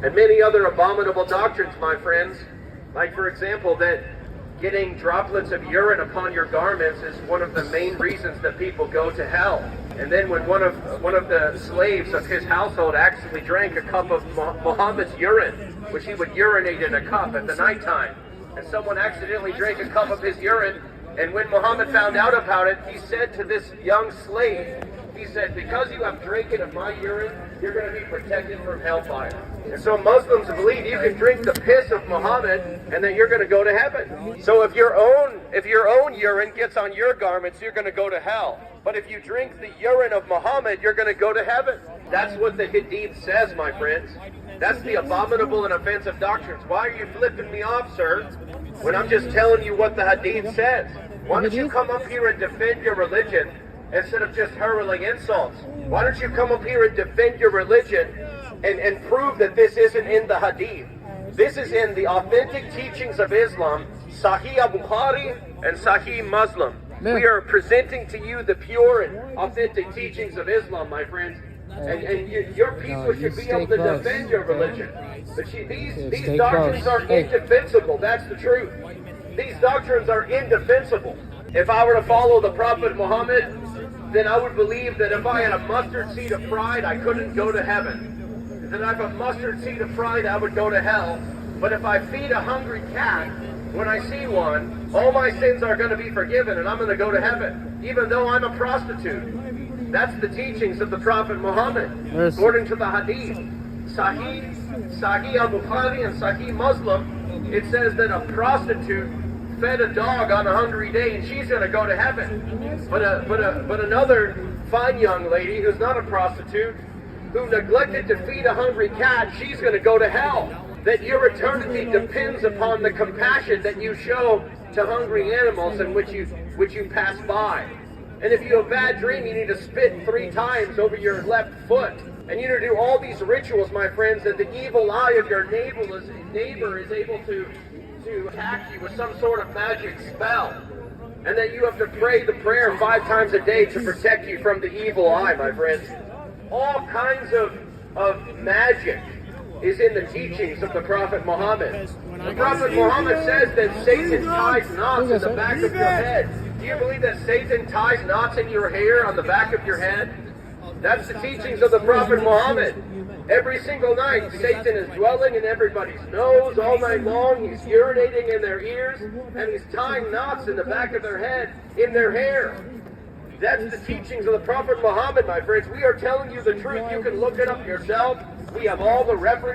and many other abominable doctrines, my friends. Like, for example, that getting droplets of urine upon your garments is one of the main reasons that people go to hell. And then when one of the slaves of his household actually drank a cup of Muhammad's urine, which he would urinate in a cup at the nighttime, and someone accidentally drank a cup of his urine, and when Muhammad found out about it, he said to this young slave, he said, because you have drinking of my urine, you're going to be protected from hellfire. And so Muslims believe you can drink the piss of Muhammad and that you're going to go to heaven. So if your own urine gets on your garments, you're going to go to hell. But if you drink the urine of Muhammad, you're going to go to heaven. That's what the Hadith says, my friends. That's the abominable and offensive doctrines. Why are you flipping me off, sir, when I'm just telling you what the Hadith says? Why don't you come up here and defend your religion instead of just hurling insults? Why don't you come up here and defend your religion and prove that this isn't in the Hadith? This is in the authentic teachings of Islam, Sahih Bukhari and Sahih Muslim. We are presenting to you the pure and authentic teachings of Islam, my friends. And your people should be able to defend your religion. But these doctrines are indefensible. That's the truth. These doctrines are indefensible. If I were to follow the Prophet Muhammad, then I would believe that if I had a mustard seed of pride, I couldn't go to heaven. That if I have a mustard seed of pride, I would go to hell. But if I feed a hungry cat, when I see one, all my sins are going to be forgiven and I'm going to go to heaven, even though I'm a prostitute. That's the teachings of the Prophet Muhammad, according to the Hadith. Sahih al-Bukhari and Sahih Muslim, it says that a prostitute fed a dog on a hungry day and she's going to go to heaven. But another fine young lady who's not a prostitute, who neglected to feed a hungry cat, she's going to go to hell. That your eternity depends upon the compassion that you show to hungry animals in which you pass by. And if you have a bad dream, you need to spit 3 times over your left foot. And you need to do all these rituals, my friends, that the evil eye of your neighbor is able to attack you with some sort of magic spell. And that you have to pray the prayer 5 times a day to protect you from the evil eye, my friends. All kinds of magic is in the teachings of the Prophet Muhammad. The Prophet Muhammad says that Satan ties knots in the back of your head. Do you believe that Satan ties knots in your hair on the back of your head? That's the teachings of the Prophet Muhammad. Every single night, Satan is dwelling in everybody's nose all night long. He's urinating in their ears, and he's tying knots in the back of their head, in their hair. That's the teachings of the Prophet Muhammad, my friends. We are telling you the truth. You can look it up yourself. We have all the references.